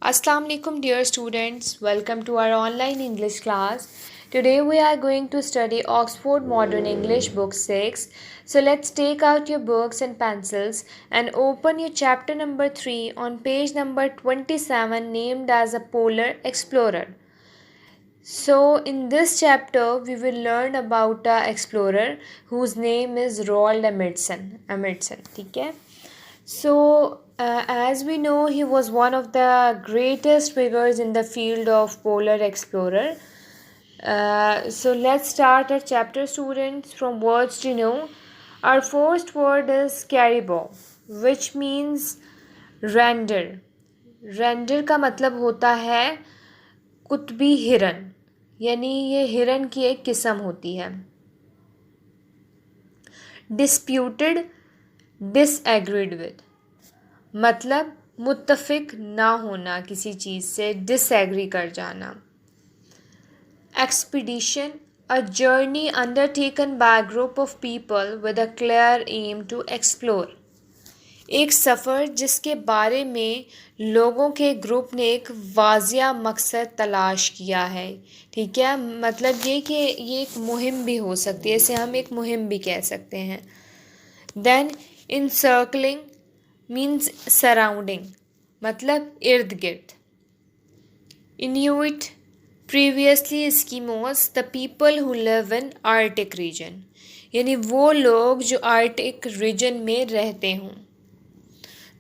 Assalamu alaikum dear students, welcome to our online English class. Today we are going to study Oxford Modern English book 6. So let's take out your books and pencils and open your chapter number 3 on page number 27 named as a Polar Explorer. So in this chapter we will learn about an explorer whose name is Roald Amundsen. ठीक है? So, as we know, he was one of the greatest figures in the field of polar explorer. So, let's start our chapter, students, from words to know. Our first word is caribou, which means reindeer. Reindeer का मतलब होता है कुतबी हिरन, यानी ये हिरन की एक किस्म होती है. Disputed, disagreed with, मतलब मुत्तफिक ना होना किसी चीज़ से, डिसएग्री कर जाना. Expedition, a journey undertaken by group of people with a clear aim to explore. एक सफ़र जिसके बारे में लोगों के ग्रुप ने एक वाजिया मकसद तलाश किया है. ठीक है, मतलब ये कि ये एक मुहिम भी हो सकती है, इसे हम एक मुहिम भी कह सकते हैं. देन इनसर्कलिंग मीन्स सराउंडिंग, मतलब इर्द गिर्द. Inuit, previously Eskimos, the people who live in Arctic region, यानी वो लोग जो आर्टिक रीजन में रहते हों.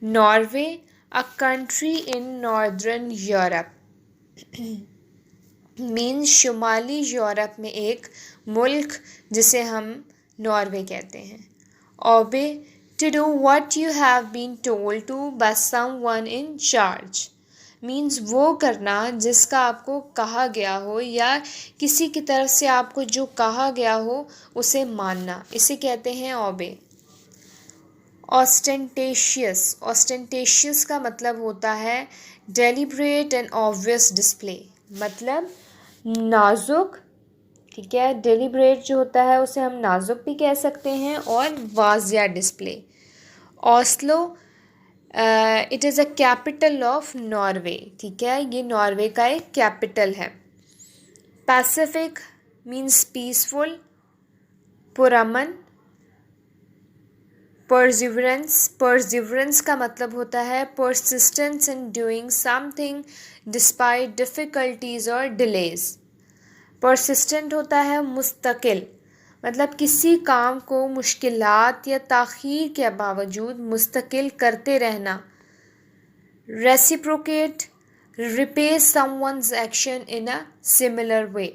Norway, a country in northern Europe, means शुमाली यूरोप में एक मुल्क जिसे हम नॉर्वे कहते हैं. ओबे, to do what you have been told to by someone in charge, means वो करना जिसका आपको कहा गया हो या किसी की तरफ से आपको जो कहा गया हो उसे मानना, इसे कहते हैं ओबे. ऑस्टेंटेशियस, ऑस्टेंटेशियस का मतलब होता है डेलिब्रेट एंड ऑब्वियस डिस्प्ले, मतलब नाजुक. ठीक है, डेलिब्रेट जो होता है उसे हम नाजुक भी कह सकते हैं और वाजिया display. Oslo, it is a capital of Norway. ठीक है, ये नॉर्वे का एक कैपिटल है. Pacific means peaceful. पुरमन, परसिवरेंस, परसिवरेंस का मतलब होता है persistence in doing something despite difficulties और डिलेज. परसिस्टेंट होता है मुस्तकिल, मतलब किसी काम को मुश्किलात या ताख़ीर के बावजूद मुस्तकिल करते रहना. Reciprocate, repay someone's action in a similar way,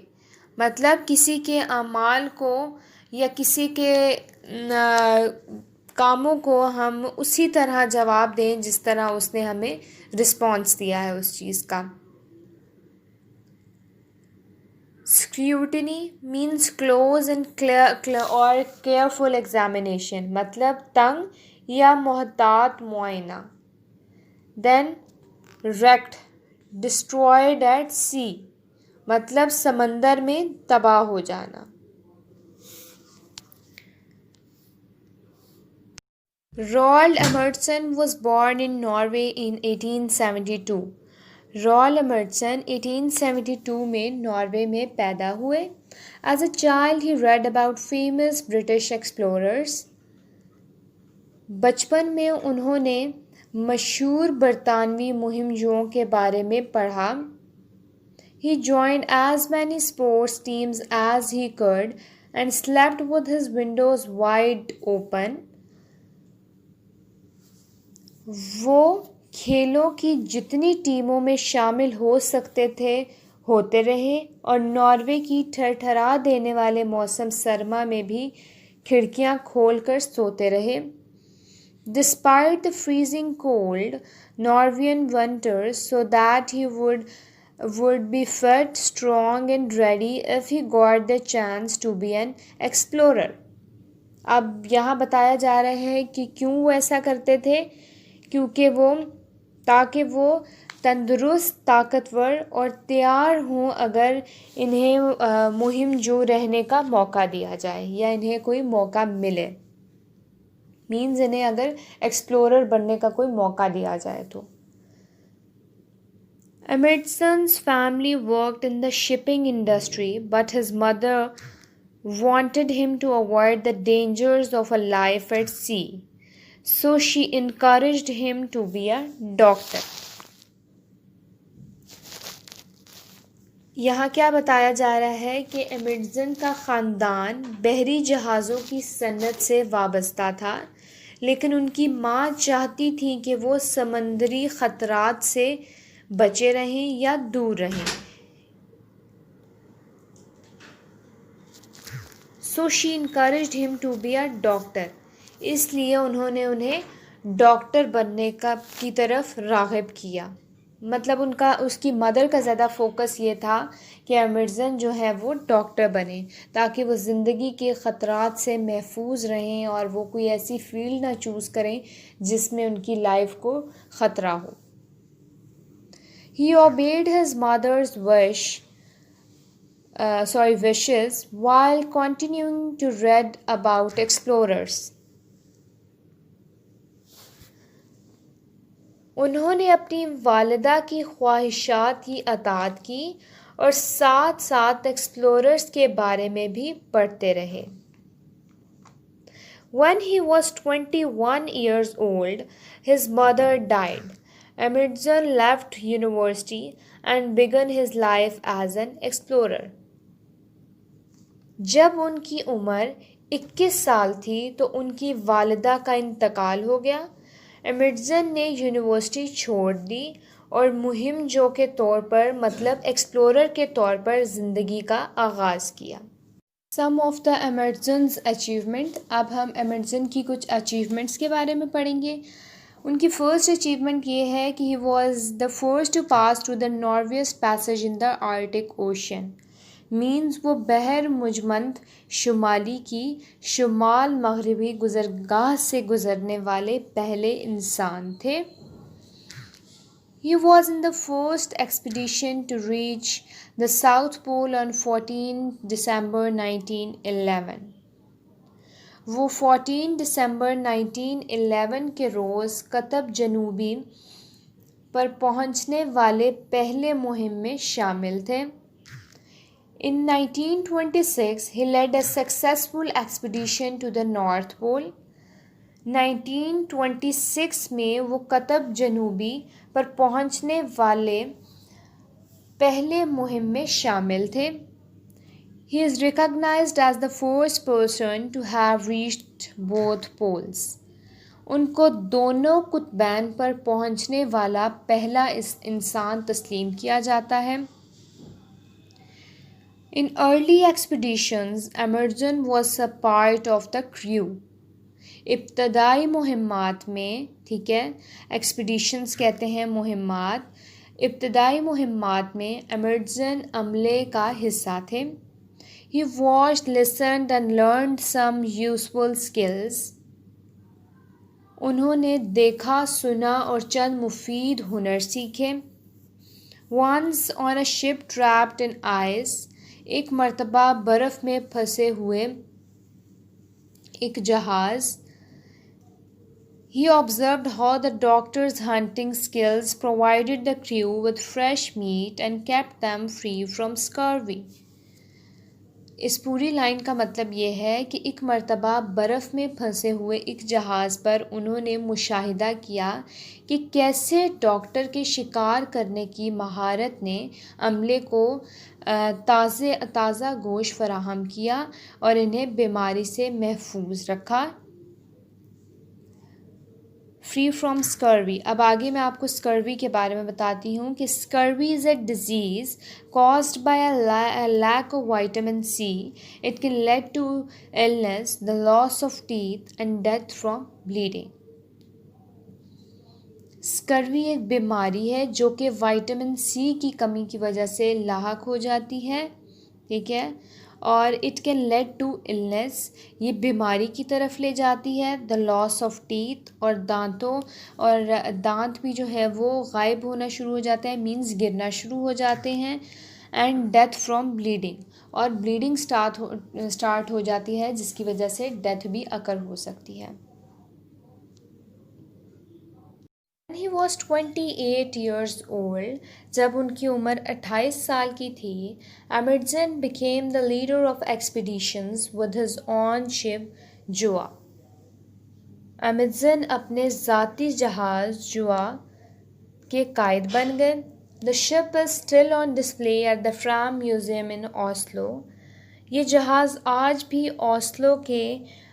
मतलब किसी के अमाल को या किसी के कामों को हम उसी तरह जवाब दें जिस तरह उसने हमें रिस्पॉन्स दिया है उस चीज़ का. Scrutiny means close and clear और केयरफुल एग्जामिनेशन, मतलब तंग या मोहतात मुआयना. देन रेक्ट, डिस्ट्रॉयड एट सी, मतलब समंदर में तबाह हो जाना. Roald Amundsen was born in Norway in 1872. रॉल्ड अमर्डसन 1872 में नॉर्वे में पैदा हुए. एज अ चाइल्ड ही read about famous British explorers. बचपन में उन्होंने मशहूर बरतानवी मुहिमजों के बारे में पढ़ा. He joined as many sports teams as he could and slept with his windows wide open. वो खेलों की जितनी टीमों में शामिल हो सकते थे होते रहे और नॉर्वे की ठरठरा देने वाले मौसम सरमा में भी खिड़कियां खोलकर सोते रहे. Despite the freezing cold Norwegian winters, so that he would be fit, strong and ready if he got the chance to be an explorer. अब यहाँ बताया जा रहा है कि क्यों वो ऐसा करते थे, क्योंकि ताकि वो तंदुरुस्त, ताकतवर और तैयार हों अगर इन्हें मुहिम जो रहने का मौका दिया जाए या इन्हें कोई मौका मिले. मीन्स इन्हें अगर एक्सप्लोरर बनने का कोई मौका दिया जाए तो. Emerson's family worked in the shipping industry, but his mother wanted him to avoid the dangers of a life at sea. So she encouraged him to be a doctor. यहाँ क्या बताया जा रहा है कि एमर्सन का ख़ानदान बहरी जहाज़ों की सनत से वाबस्ता था, लेकिन उनकी माँ चाहती थी कि वो समंदरी ख़तरात से बचे रहें या दूर रहें. So she encouraged him to be a doctor. इसलिए उन्होंने उन्हें डॉक्टर बनने की तरफ राग़िब किया. मतलब उसकी मदर का ज़्यादा फोकस ये था कि एमर्सन जो है वो डॉक्टर बने, ताकि वो ज़िंदगी के ख़तरात से महफूज रहें और वो कोई ऐसी फील्ड ना चूज़ करें जिसमें उनकी लाइफ को ख़तरा हो. He obeyed his mother's wishes while continuing to read about explorers. उन्होंने अपनी वालिदा की ख्वाहिशात की अताअत की और साथ साथ एक्सप्लोरर्स के बारे में भी पढ़ते रहे. When he was 21 years old, his mother died. Emerson left university and began his life as an explorer. जब उनकी उम्र 21 साल थी तो उनकी वालिदा का इंतकाल हो गया. एमर्सन ने यूनिवर्सिटी छोड़ दी और मुहिमजो के तौर पर मतलब एक्सप्लोरर के तौर पर ज़िंदगी का आगाज़ किया. सम ऑफ द एमर्सन्स अचीवमेंट. अब हम एमर्सन की कुछ अचीवमेंट्स के बारे में पढ़ेंगे. उनकी फ़र्स्ट अचीवमेंट ये है कि he was the first to pass through the northwest passage in the Arctic Ocean. Means वो बहर मुजमंद शुमाली की शुमाल मगरबी गुज़रगाह से गुज़रने वाले पहले इंसान थे. He was in the first expedition to reach the South Pole on 14 December 1911. वो 14 दिसंबर 1911 के रोज़ कतब जनूबी पर पहुंचने वाले पहले मुहिम में शामिल थे. In 1926, he led a successful expedition to the North Pole. 1926 में वो कतब जनूबी पर पहुंचने वाले पहले मुहिम में शामिल थे. He is recognized as the first person to have reached both poles. उनको दोनों कुतबैन पर पहुंचने वाला पहला इंसान तस्लीम किया जाता है. In early expeditions, Emerson was a part of the crew. इब्तदाई मुहिम्मात में, ठीक है, एक्सपीडिशंस कहते हैं मुहिम्मात. इब्तदाई मुहिम्मात में एमर्सन अमले का हिस्सा थे. He watched, listened and learned some useful skills. उन्होंने देखा, सुना और चंद मुफीद हुनर सीखे. Once on a ship trapped in ice, एक मर्तबा बर्फ़ में फंसे हुए एक जहाज़. He observed how the doctor's hunting skills provided the crew with fresh meat and kept them free from scurvy. इस पूरी लाइन का मतलब ये है कि एक मर्तबा बर्फ़ में फंसे हुए एक जहाज़ पर उन्होंने मुशाहिदा किया कि कैसे डॉक्टर के शिकार करने की महारत ने अमले को ताज़ा गोश्त फराहम किया और इन्हें बीमारी से महफूज रखा. Free from scurvy. अब आगे मैं आपको स्कर्वी के बारे में बताती हूँ कि scurvy is a disease caused by a lack of vitamin C. It can lead to illness, the loss of teeth and death from bleeding. Scurvy एक बीमारी है जो कि विटामिन सी की कमी की वजह से लाहक हो जाती है, ठीक है, और it can led to illness, ये बीमारी की तरफ ले जाती है. द लॉस ऑफ टीथ, और दांत भी जो है वो गायब होना शुरू हो जाता है, मींस गिरना शुरू हो जाते हैं. एंड डेथ फ्रॉम ब्लीडिंग, और ब्लीडिंग स्टार्ट हो जाती है जिसकी वजह से डेथ भी अकर हो सकती है. He was 28 years old. जब उनकी उम्र 28 साल की थी, Amundsen became the leader of expeditions with his own ship Jua. Amundsen अपने ज़ाती जहाज़ जुआ के कायद बन गए. The ship is still on display at the Fram Museum in Oslo. ये जहाज़ आज भी ओस्लो के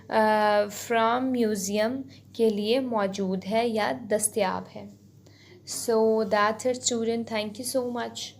फ्राम म्यूज़ियम के लिए मौजूद है या दस्तयाब है. So that's it, student. Thank you so much.